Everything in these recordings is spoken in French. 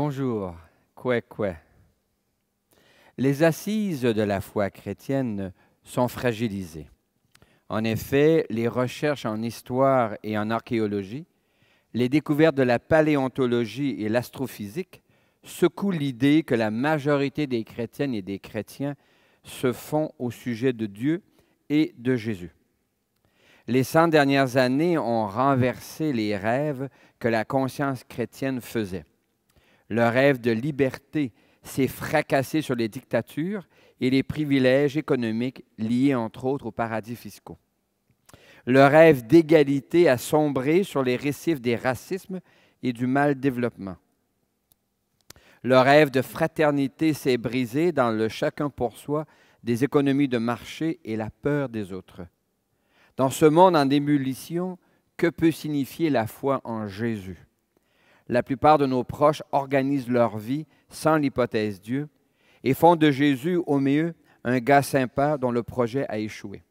Bonjour, quoi. Les assises de la foi chrétienne sont fragilisées. En effet, les recherches en histoire et en archéologie, les découvertes de la paléontologie et l'astrophysique secouent l'idée que la majorité des chrétiennes et des chrétiens se font au sujet de Dieu et de Jésus. Les 100 dernières années ont renversé les rêves que la conscience chrétienne faisait. Le rêve de liberté s'est fracassé sur les dictatures et les privilèges économiques liés entre autres aux paradis fiscaux. Le rêve d'égalité a sombré sur les récifs des racismes et du mal-développement. Le rêve de fraternité s'est brisé dans le chacun pour soi des économies de marché et la peur des autres. Dans ce monde en ébullition, que peut signifier la foi en Jésus? La plupart de nos proches organisent leur vie sans l'hypothèse Dieu et font de Jésus, au mieux, un gars sympa dont le projet a échoué.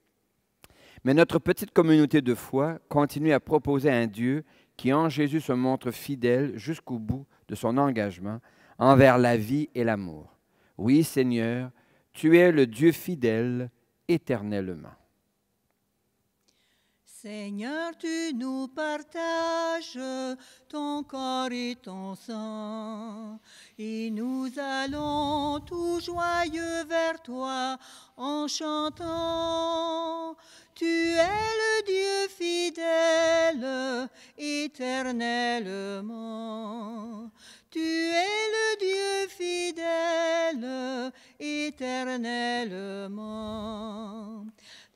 Mais notre petite communauté de foi continue à proposer un Dieu qui, en Jésus, se montre fidèle jusqu'au bout de son engagement envers la vie et l'amour. Oui, Seigneur, tu es le Dieu fidèle éternellement. Seigneur, tu nous partages ton corps et ton sang, et nous allons tout joyeux vers toi en chantant. Tu es le Dieu fidèle éternellement. Tu es le Dieu fidèle éternellement.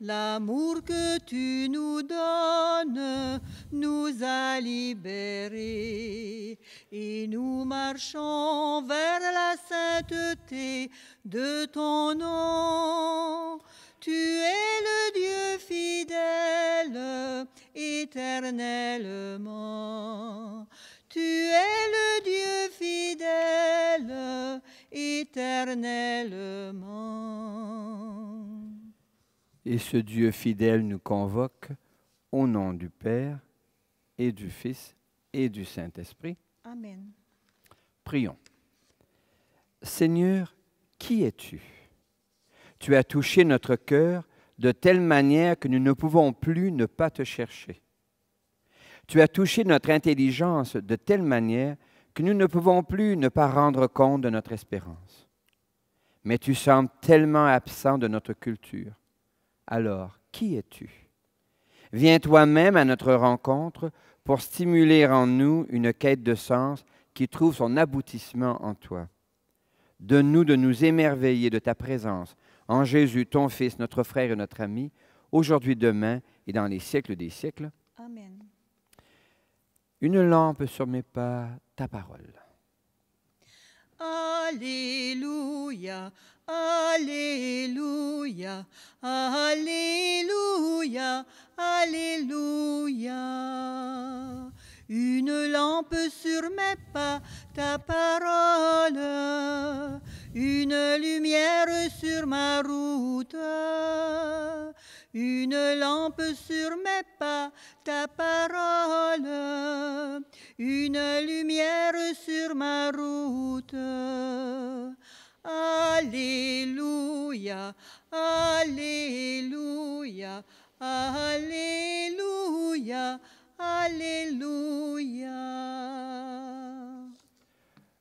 L'amour que tu nous donnes nous a libérés et nous marchons vers la sainteté de ton nom. Tu es le Dieu fidèle éternellement. Tu es le Dieu fidèle éternellement. Et ce Dieu fidèle nous convoque au nom du Père et du Fils et du Saint-Esprit. Amen. Prions. Seigneur, qui es-tu? Tu as touché notre cœur de telle manière que nous ne pouvons plus ne pas te chercher. Tu as touché notre intelligence de telle manière que nous ne pouvons plus ne pas rendre compte de notre espérance. Mais tu sembles tellement absent de notre culture. Alors, qui es-tu? Viens toi-même à notre rencontre pour stimuler en nous une quête de sens qui trouve son aboutissement en toi. Donne-nous de nous émerveiller de ta présence en Jésus, ton Fils, notre frère et notre ami, aujourd'hui, demain et dans les siècles des siècles. Amen. Une lampe sur mes pas, ta parole. Alléluia, Alléluia, Alléluia, Alléluia. Une lampe sur mes pas, ta parole, une lumière sur ma route. Une lampe sur mes pas, ta parole, une lumière sur ma route. Alléluia, Alléluia, Alléluia, Alléluia.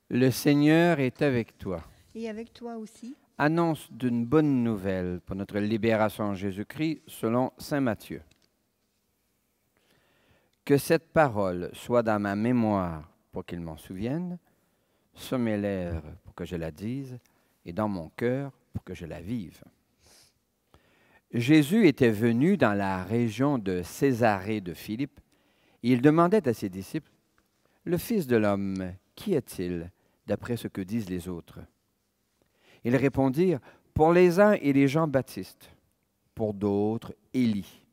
Le Seigneur est avec toi. Et avec toi aussi. Annonce d'une bonne nouvelle pour notre libération en Jésus-Christ selon saint Matthieu. Que cette parole soit dans ma mémoire pour qu'il m'en souvienne, sur mes lèvres pour que je la dise et dans mon cœur pour que je la vive. Jésus était venu dans la région de Césarée de Philippe et il demandait à ses disciples, « Le Fils de l'homme, qui est-il d'après ce que disent les autres ?» Ils répondirent, « Pour les uns, il est Jean-Baptiste, pour d'autres, Élie,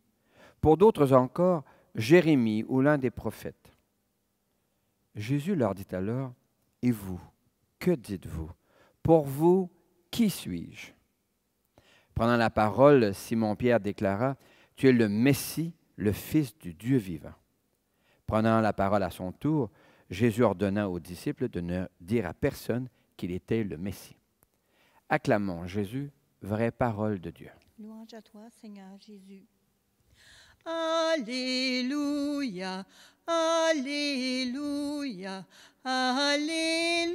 pour d'autres encore, Jérémie ou l'un des prophètes. » Jésus leur dit alors, « Et vous, que dites-vous? Pour vous, qui suis-je? » Prenant la parole, Simon-Pierre déclara, « Tu es le Messie, le Fils du Dieu vivant. » Prenant la parole à son tour, Jésus ordonna aux disciples de ne dire à personne qu'il était le Messie. Acclamons Jésus, vraie parole de Dieu. Louange à toi, Seigneur Jésus. Alléluia, Alléluia, Alléluia,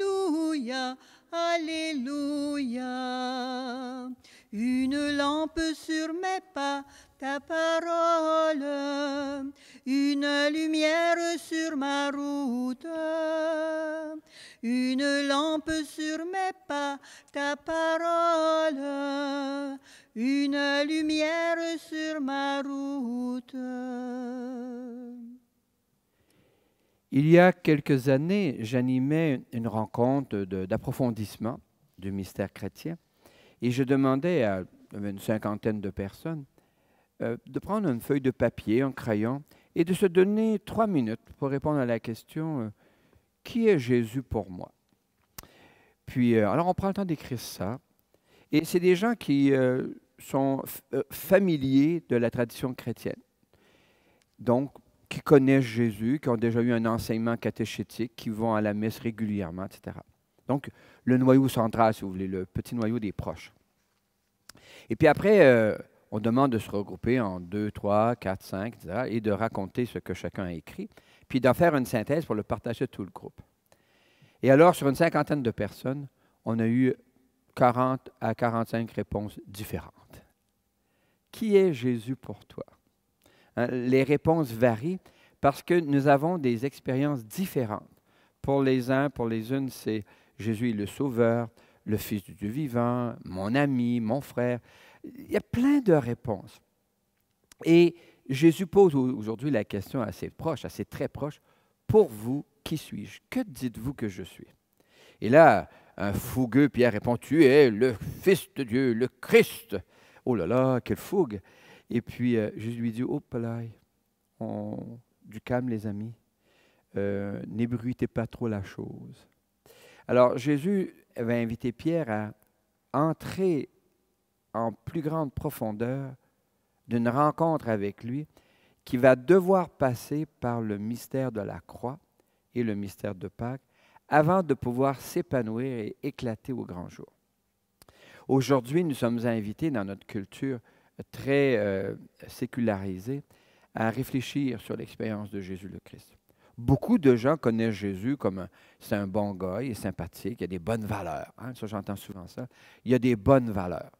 Alléluia. Une lampe sur mes pas, ta parole, une lumière sur ma route. Une lampe sur mes pas, ta parole, une lumière sur ma route. Il y a quelques années, j'animais une rencontre d'approfondissement du mystère chrétien et je demandais à une cinquantaine de personnes de prendre une feuille de papier, un crayon et de se donner 3 minutes pour répondre à la question qui est Jésus pour moi? Puis, alors on prend le temps d'écrire ça et c'est des gens qui sont familiers de la tradition chrétienne. Donc, qui connaissent Jésus, qui ont déjà eu un enseignement catéchétique, qui vont à la messe régulièrement, etc. Donc, le noyau central, si vous voulez, le petit noyau des proches. Et puis après, on demande de se regrouper en 2, 3, 4, 5, etc., et de raconter ce que chacun a écrit, puis d'en faire une synthèse pour le partager à tout le groupe. Et alors, sur une cinquantaine de personnes, on a eu 40 à 45 réponses différentes. Qui est Jésus pour toi? Les réponses varient parce que nous avons des expériences différentes. Pour les uns, pour les unes, c'est Jésus est le Sauveur, le Fils du Dieu vivant, mon ami, mon frère. Il y a plein de réponses. Et Jésus pose aujourd'hui la question assez proche, assez très proche. Pour vous, qui suis-je? Que dites-vous que je suis? Et là, un fougueux Pierre répond, tu es le Fils de Dieu, le Christ. Oh là là, quelle fougue! Et puis, Jésus lui dit, oh, pelaille, du calme, les amis. N'ébruitez pas trop la chose. Alors, Jésus va inviter Pierre à entrer en plus grande profondeur d'une rencontre avec lui qui va devoir passer par le mystère de la croix et le mystère de Pâques avant de pouvoir s'épanouir et éclater au grand jour. Aujourd'hui, nous sommes invités dans notre culture très sécularisée à réfléchir sur l'expérience de Jésus le Christ. Beaucoup de gens connaissent Jésus comme c'est un bon gars, il est sympathique, il a des bonnes valeurs. Hein? Ça, j'entends souvent ça. Il y a des bonnes valeurs.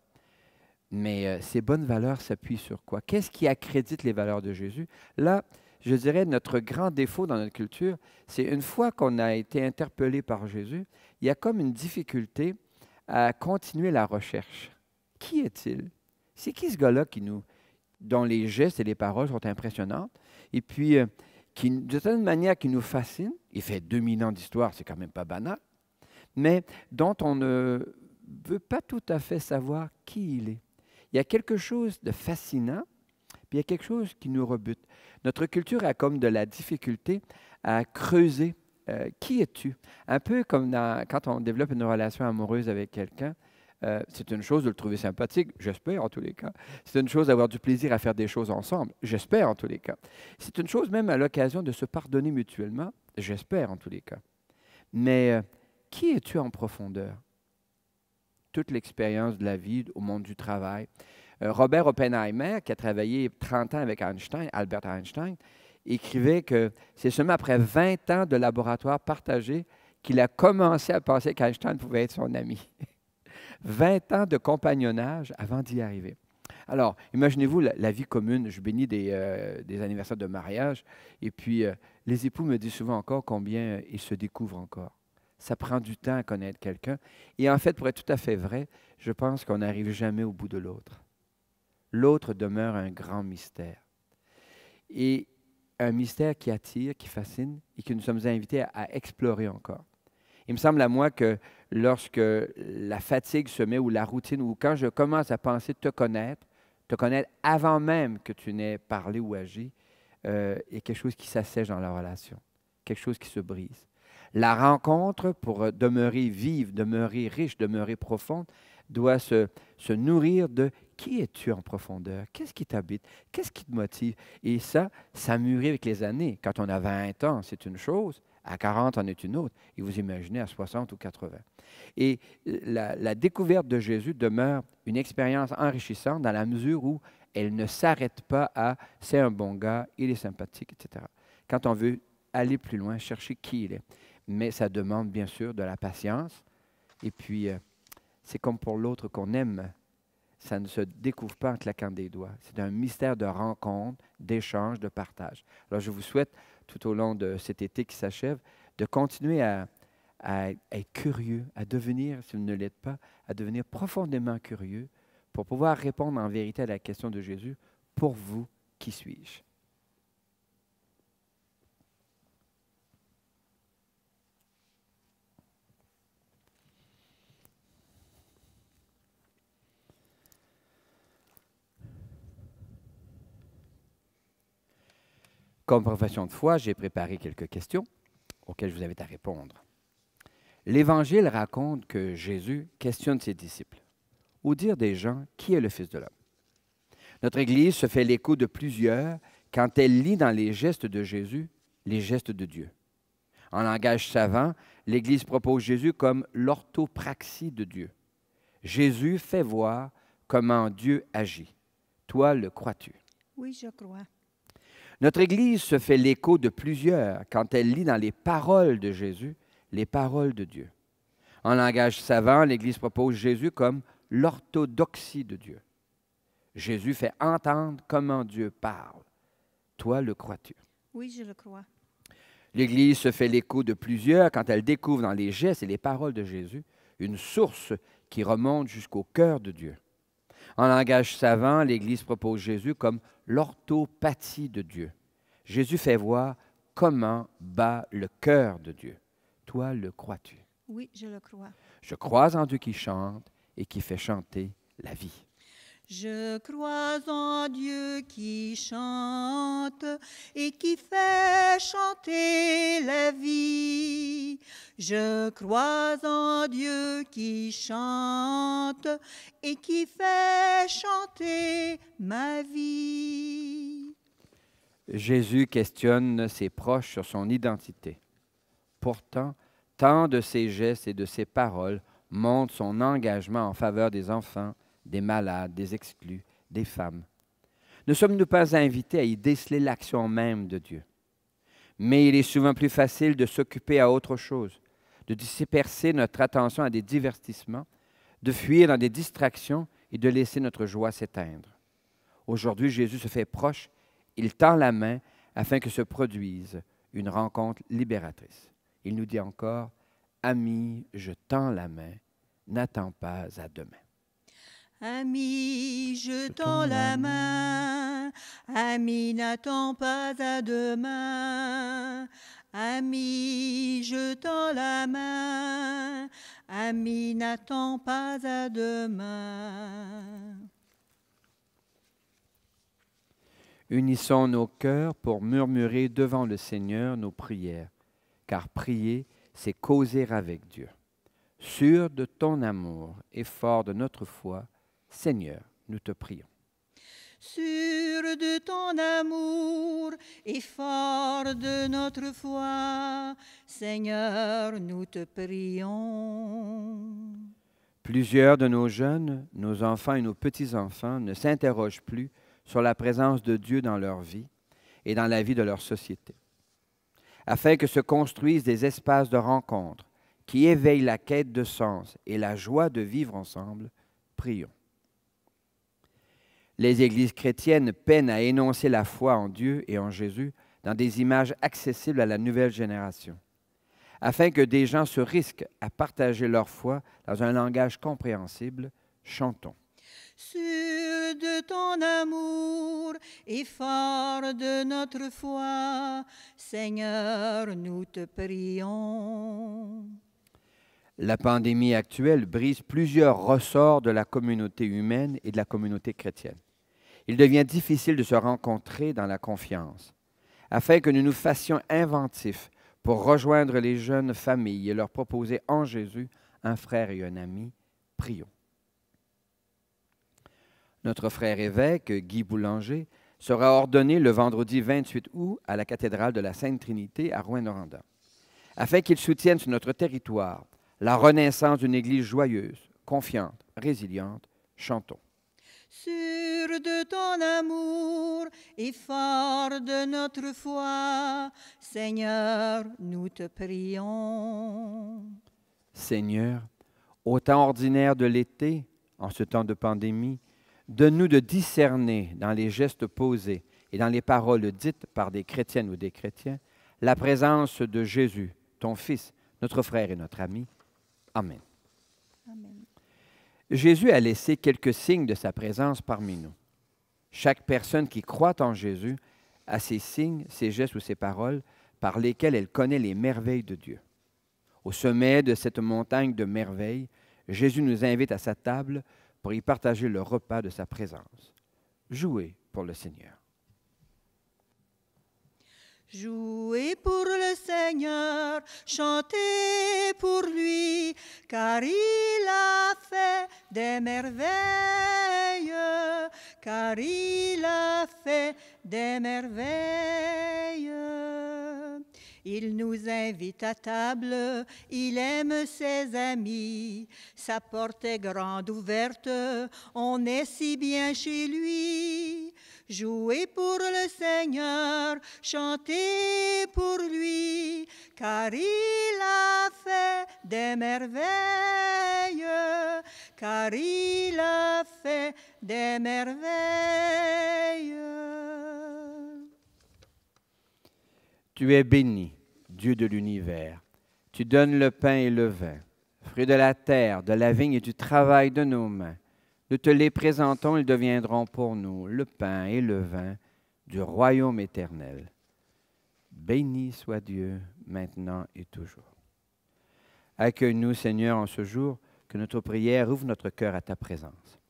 Mais ces bonnes valeurs s'appuient sur quoi? Qu'est-ce qui accrédite les valeurs de Jésus? Là, je dirais, notre grand défaut dans notre culture, c'est une fois qu'on a été interpellé par Jésus, il y a comme une difficulté à continuer la recherche. Qui est-il? C'est qui ce gars-là dont les gestes et les paroles sont impressionnantes et puis qui, de certaine manière, qui nous fascine? Il fait 2000 ans d'histoire, c'est quand même pas banal, mais dont on ne veut pas tout à fait savoir qui il est. Il y a quelque chose de fascinant, puis il y a quelque chose qui nous rebute. Notre culture a comme de la difficulté à creuser. Qui es-tu? Un peu comme quand on développe une relation amoureuse avec quelqu'un, c'est une chose de le trouver sympathique, j'espère en tous les cas. C'est une chose d'avoir du plaisir à faire des choses ensemble, j'espère en tous les cas. C'est une chose même à l'occasion de se pardonner mutuellement, j'espère en tous les cas. Mais qui es-tu en profondeur? Toute l'expérience de la vie, au monde du travail. Robert Oppenheimer, qui a travaillé 30 ans avec Einstein, Albert Einstein, écrivait que c'est seulement après 20 ans de laboratoire partagé qu'il a commencé à penser qu'Einstein pouvait être son ami. 20 ans de compagnonnage avant d'y arriver. Alors, imaginez-vous la vie commune. Je bénis des anniversaires de mariage et puis les époux me disent souvent encore combien ils se découvrent encore. Ça prend du temps à connaître quelqu'un. Et en fait, pour être tout à fait vrai, je pense qu'on n'arrive jamais au bout de l'autre. L'autre demeure un grand mystère. Et un mystère qui attire, qui fascine et que nous sommes invités à explorer encore. Il me semble à moi que lorsque la fatigue se met ou la routine, ou quand je commence à penser te connaître avant même que tu n'aies parlé ou agi, il y a quelque chose qui s'assèche dans la relation, quelque chose qui se brise. La rencontre, pour demeurer vive, demeurer riche, demeurer profonde, doit se nourrir de qui es-tu en profondeur? Qu'est-ce qui t'habite? Qu'est-ce qui te motive? Et ça mûrit avec les années. Quand on a 20 ans, c'est une chose. À 40, en est une autre. Et vous imaginez à 60 ou 80. Et la découverte de Jésus demeure une expérience enrichissante dans la mesure où elle ne s'arrête pas à « c'est un bon gars, il est sympathique », etc. Quand on veut aller plus loin, chercher qui il est. Mais ça demande bien sûr de la patience. Et puis, c'est comme pour l'autre qu'on aime. Ça ne se découvre pas en claquant des doigts. C'est un mystère de rencontre, d'échange, de partage. Alors, je vous souhaite, tout au long de cet été qui s'achève, de continuer à être curieux, à devenir, si vous ne l'êtes pas, à devenir profondément curieux pour pouvoir répondre en vérité à la question de Jésus. Pour vous, qui suis-je? Comme profession de foi, j'ai préparé quelques questions auxquelles je vous invite à répondre. L'Évangile raconte que Jésus questionne ses disciples, au dire des gens, qui est le Fils de l'homme? Notre Église se fait l'écho de plusieurs quand elle lit dans les gestes de Jésus les gestes de Dieu. En langage savant, l'Église propose Jésus comme l'orthopraxie de Dieu. Jésus fait voir comment Dieu agit. Toi, le crois-tu? Oui, je crois. Notre Église se fait l'écho de plusieurs quand elle lit dans les paroles de Jésus les paroles de Dieu. En langage savant, l'Église propose Jésus comme l'orthodoxie de Dieu. Jésus fait entendre comment Dieu parle. Toi, le crois-tu? Oui, je le crois. L'Église se fait l'écho de plusieurs quand elle découvre dans les gestes et les paroles de Jésus une source qui remonte jusqu'au cœur de Dieu. En langage savant, l'Église propose Jésus comme l'orthopathie de Dieu. Jésus fait voir comment bat le cœur de Dieu. Toi, le crois-tu? Oui, je le crois. Je crois en Dieu qui chante et qui fait chanter la vie. Je crois en Dieu qui chante et qui fait chanter la vie. Je crois en Dieu qui chante et qui fait chanter ma vie. Jésus questionne ses proches sur son identité. Pourtant, tant de ses gestes et de ses paroles montrent son engagement en faveur des enfants, des malades, des exclus, des femmes. Ne sommes-nous pas invités à y déceler l'action même de Dieu? Mais il est souvent plus facile de s'occuper à autre chose, de disperser notre attention à des divertissements, de fuir dans des distractions et de laisser notre joie s'éteindre. Aujourd'hui, Jésus se fait proche, il tend la main afin que se produise une rencontre libératrice. Il nous dit encore, « Ami, je tends la main, n'attends pas à demain. » Ami, je tends la main, ami, n'attends pas à demain. Ami, je tends la main, ami, n'attends pas à demain. Unissons nos cœurs pour murmurer devant le Seigneur nos prières, car prier, c'est causer avec Dieu. Sûr de ton amour et fort de notre foi, Seigneur, nous te prions. Sûr de ton amour et fort de notre foi, Seigneur, nous te prions. Plusieurs de nos jeunes, nos enfants et nos petits-enfants ne s'interrogent plus sur la présence de Dieu dans leur vie et dans la vie de leur société. Afin que se construisent des espaces de rencontre qui éveillent la quête de sens et la joie de vivre ensemble, prions. Les églises chrétiennes peinent à énoncer la foi en Dieu et en Jésus dans des images accessibles à la nouvelle génération, afin que des gens se risquent à partager leur foi dans un langage compréhensible, chantons. Sûr de ton amour et fort de notre foi, Seigneur, nous te prions. La pandémie actuelle brise plusieurs ressorts de la communauté humaine et de la communauté chrétienne. Il devient difficile de se rencontrer dans la confiance, afin que nous nous fassions inventifs pour rejoindre les jeunes familles et leur proposer en Jésus un frère et un ami. Prions. Notre frère évêque, Guy Boulanger, sera ordonné le vendredi 28 août à la cathédrale de la Sainte Trinité à Rouyn-Noranda. afin qu'il soutienne sur notre territoire la renaissance d'une Église joyeuse, confiante, résiliente. Chantons. Sûr de ton amour et fort de notre foi, Seigneur, nous te prions. Seigneur, au temps ordinaire de l'été, en ce temps de pandémie, donne-nous de discerner dans les gestes posés et dans les paroles dites par des chrétiennes ou des chrétiens la présence de Jésus, ton Fils, notre frère et notre ami. Amen. Amen. Jésus a laissé quelques signes de sa présence parmi nous. Chaque personne qui croit en Jésus a ses signes, ses gestes ou ses paroles par lesquels elle connaît les merveilles de Dieu. Au sommet de cette montagne de merveilles, Jésus nous invite à sa table pour y partager le repas de sa présence. Jouez pour le Seigneur. Jouez pour le Seigneur, chantez pour lui, car il a fait des merveilles, car il a fait des merveilles. Il nous invite à table, il aime ses amis. Sa porte est grande ouverte, on est si bien chez lui. Jouez pour le Seigneur, chantez pour lui, car il a fait des merveilles, car il a fait des merveilles. Tu es béni, Dieu de l'univers. Tu donnes le pain et le vin, fruits de la terre, de la vigne et du travail de nos mains. Nous te les présentons, ils deviendront pour nous le pain et le vin du royaume éternel. Béni soit Dieu, maintenant et toujours. Accueille-nous, Seigneur, en ce jour, que notre prière ouvre notre cœur à ta présence.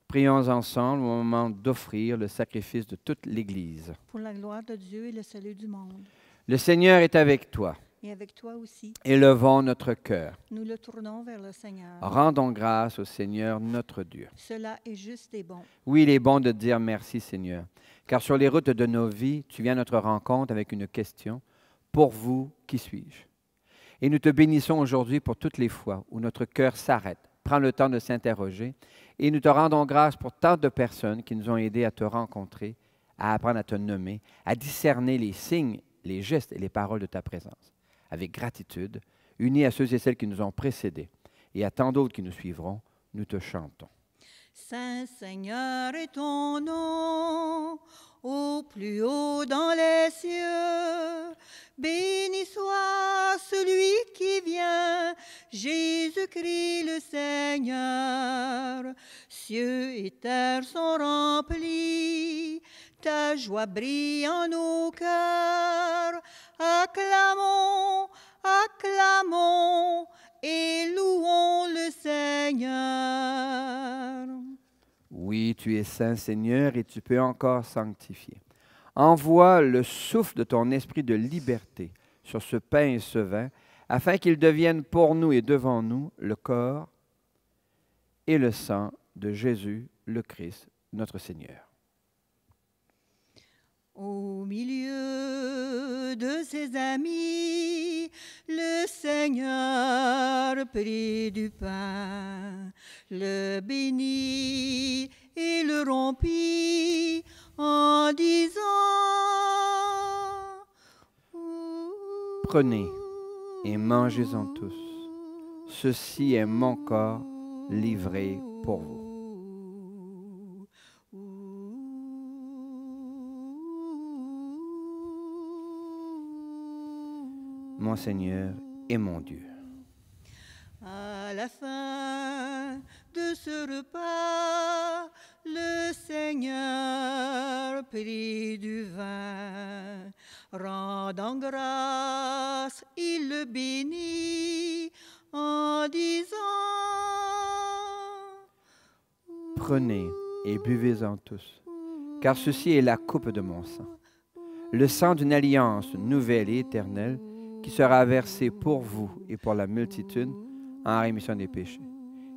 Prions ensemble au moment d'offrir le sacrifice de toute l'Église. Pour la gloire de Dieu et le salut du monde. Le Seigneur est avec toi. Et avec toi aussi, Élevons notre cœur. nous le tournons vers le Seigneur. Rendons grâce au Seigneur notre Dieu. Cela est juste et bon. Oui, il est bon de dire merci, Seigneur, car sur les routes de nos vies, tu viens à notre rencontre avec une question. Pour vous, qui suis-je? Et nous te bénissons aujourd'hui pour toutes les fois où notre cœur s'arrête, prend le temps de s'interroger, et nous te rendons grâce pour tant de personnes qui nous ont aidés à te rencontrer, à apprendre à te nommer, à discerner les signes, les gestes et les paroles de ta présence. Avec gratitude, unis à ceux et celles qui nous ont précédés et à tant d'autres qui nous suivront, nous te chantons. Saint Seigneur est ton nom, au plus haut dans les cieux. Béni soit celui qui vient, Jésus-Christ le Seigneur. Cieux et terre sont remplis, ta joie brille en nos cœurs. Acclamons, acclamons et louons le Seigneur. Oui, tu es saint, Seigneur, et tu peux encore sanctifier. Envoie le souffle de ton esprit de liberté sur ce pain et ce vin, afin qu'ils deviennent pour nous et devant nous le corps et le sang de Jésus, le Christ, notre Seigneur. Au milieu de ses amis, le Seigneur prit du pain, le bénit et le rompit en disant: Prenez et mangez-en tous. Ceci est mon corps livré pour vous. Mon Seigneur et mon Dieu. À la fin de ce repas, le Seigneur prit du vin. Rendant grâce, il le bénit en disant: Prenez et buvez-en tous, car ceci est la coupe de mon sang, le sang d'une alliance nouvelle et éternelle qui sera versé pour vous et pour la multitude en rémission des péchés.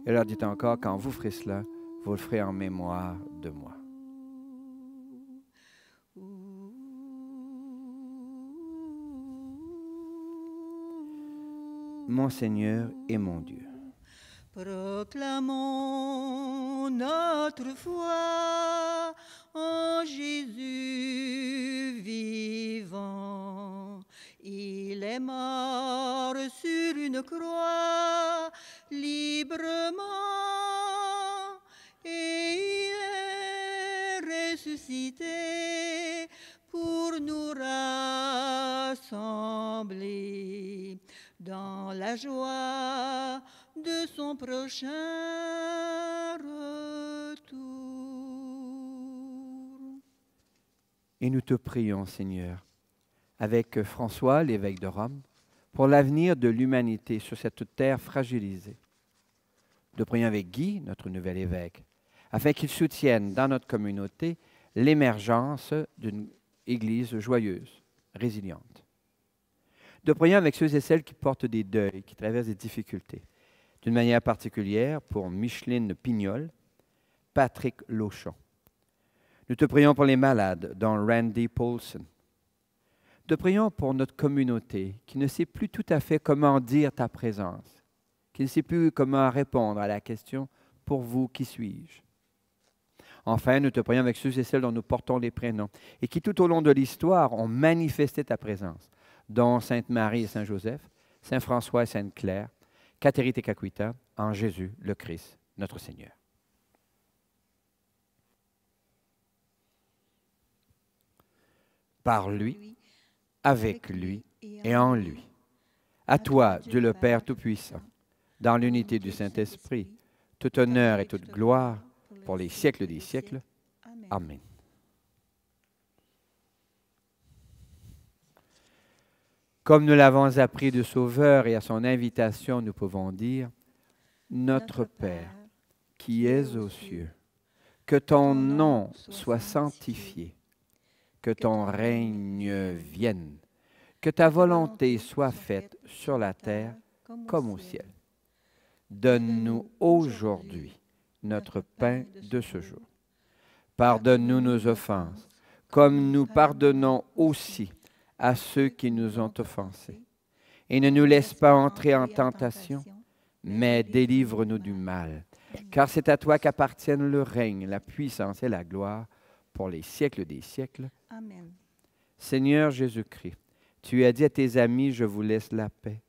Et leur dit encore, quand vous ferez cela, vous le ferez en mémoire de moi. mon Seigneur et mon Dieu. Proclamons notre foi en Jésus vivant. Il est mort sur une croix librement et il est ressuscité pour nous rassembler dans la joie de son prochain retour. Et nous te prions, Seigneur, avec François, l'évêque de Rome, pour l'avenir de l'humanité sur cette terre fragilisée. Nous prions avec Guy, notre nouvel évêque, afin qu'il soutienne dans notre communauté l'émergence d'une Église joyeuse, résiliente. Nous prions avec ceux et celles qui portent des deuils, qui traversent des difficultés. D'une manière particulière pour Micheline Pignol, Patrick Lauchon. Nous te prions pour les malades, dont Randy Paulson. Nous te prions pour notre communauté qui ne sait plus tout à fait comment dire ta présence, qui ne sait plus comment répondre à la question « Pour vous, qui suis-je » ? Enfin, nous te prions avec ceux et celles dont nous portons les prénoms et qui tout au long de l'histoire ont manifesté ta présence, dont Sainte Marie et Saint Joseph, Saint François et Sainte Claire, Catherine et Caquita, en Jésus le Christ, notre Seigneur. Par lui, avec lui et en lui. À toi, Dieu le Père Tout-Puissant, dans l'unité du Saint-Esprit, tout honneur et toute gloire pour les siècles des siècles. Amen. Comme nous l'avons appris du Sauveur et à son invitation, nous pouvons dire, Notre Père, qui es aux cieux, que ton nom soit sanctifié, que ton règne vienne, que ta volonté soit faite sur la terre comme au ciel. Donne-nous aujourd'hui notre pain de ce jour. Pardonne-nous nos offenses, comme nous pardonnons aussi à ceux qui nous ont offensés. Et ne nous laisse pas entrer en tentation, mais délivre-nous du mal. Car c'est à toi qu'appartiennent le règne, la puissance et la gloire pour les siècles des siècles. Amen. Seigneur Jésus-Christ, tu as dit à tes amis, je vous laisse la paix,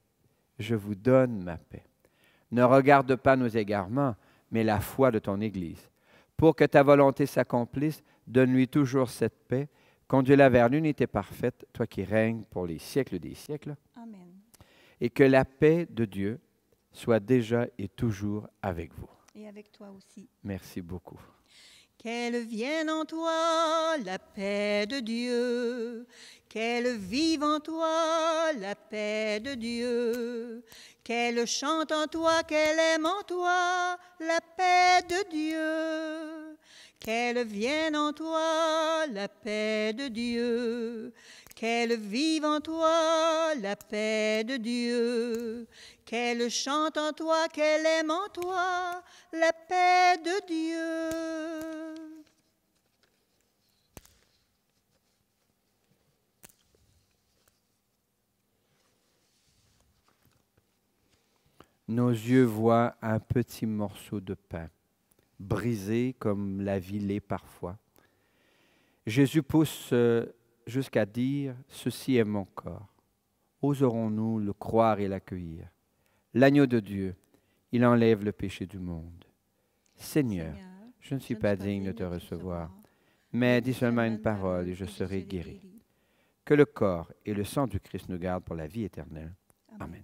je vous donne ma paix. Ne regarde pas nos égarements, mais la foi de ton Église. Pour que ta volonté s'accomplisse, donne-lui toujours cette paix, conduis-la vers l'unité parfaite, toi qui règnes pour les siècles des siècles. Amen. Et que la paix de Dieu soit déjà et toujours avec vous. Et avec toi aussi. Merci beaucoup. Qu'elle vienne en toi la paix de Dieu, qu'elle vive en toi la paix de Dieu, qu'elle chante en toi, qu'elle aime en toi la paix de Dieu, qu'elle vienne en toi la paix de Dieu, qu'elle vive en toi la paix de Dieu, qu'elle chante en toi, qu'elle aime en toi la paix de Dieu. Nos yeux voient un petit morceau de pain, brisé comme la vie l'est parfois. Jésus pousse jusqu'à dire « Ceci est mon corps ». Oserons-nous le croire et l'accueillir? L'agneau de Dieu, il enlève le péché du monde. Seigneur, je ne suis pas digne de te recevoir, mais dis seulement une parole et je serai guéri. Que le corps et le sang du Christ nous gardent pour la vie éternelle. Amen.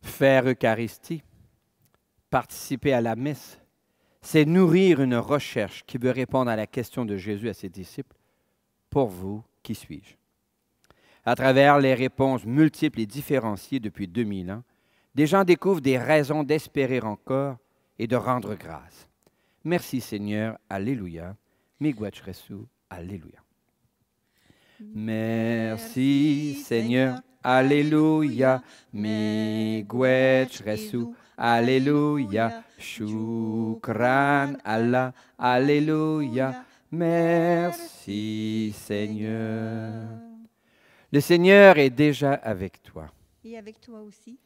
Faire Eucharistie, participer à la messe, c'est nourrir une recherche qui veut répondre à la question de Jésus à ses disciples. Pour vous, qui suis-je? À travers les réponses multiples et différenciées depuis 2000 ans, des gens découvrent des raisons d'espérer encore et de rendre grâce. Merci Seigneur, Alléluia. Miigwech Resu, Alléluia. Merci Seigneur, Alléluia. Miigwech Resu, Alléluia. Shukran Allah, Alléluia. Merci Seigneur. Le Seigneur est déjà avec toi. Et avec toi aussi.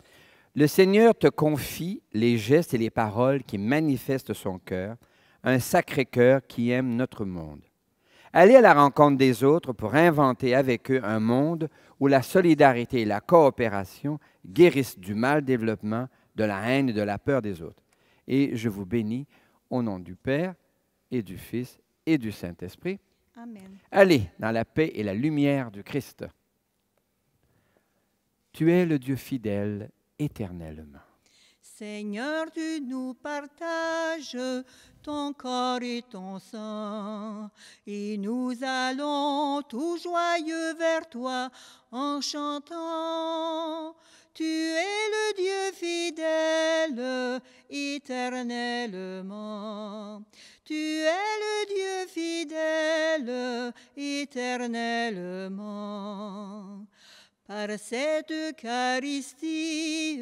Le Seigneur te confie les gestes et les paroles qui manifestent son cœur, un sacré cœur qui aime notre monde. Allez à la rencontre des autres pour inventer avec eux un monde où la solidarité et la coopération guérissent du mal développement, de la haine et de la peur des autres. Et je vous bénis au nom du Père et du Fils et du Saint-Esprit. Amen. Allez dans la paix et la lumière du Christ. Tu es le Dieu fidèle éternellement. Seigneur, tu nous partages ton corps et ton sang, et nous allons tout joyeux vers toi en chantant. Tu es le Dieu fidèle éternellement. Tu es le Dieu fidèle éternellement. Par cette Eucharistie,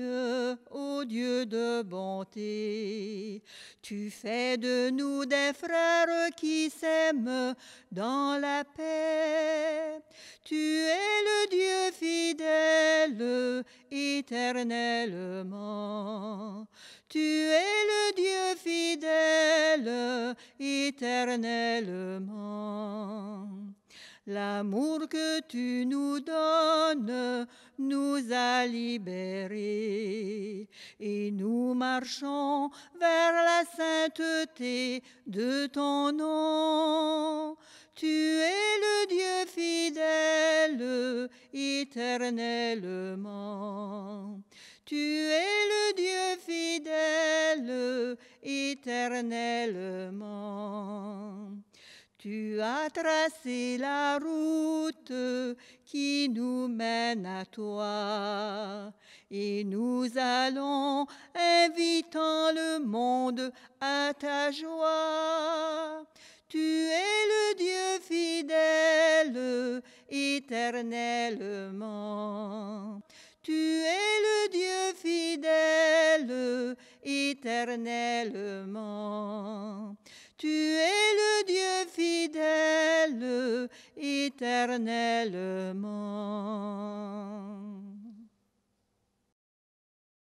ô Dieu de bonté, tu fais de nous des frères qui s'aiment dans la paix. Tu es le Dieu fidèle éternellement. Tu es le Dieu fidèle éternellement. L'amour que tu nous donnes nous a libérés et nous marchons vers la sainteté de ton nom. Tu es le Dieu fidèle éternellement. Tu es le Dieu fidèle éternellement. Tu as tracé la route qui nous mène à toi et nous allons invitant le monde à ta joie. Tu es le Dieu fidèle éternellement. Tu es le Dieu fidèle éternellement. Tu es le Dieu fidèle éternellement.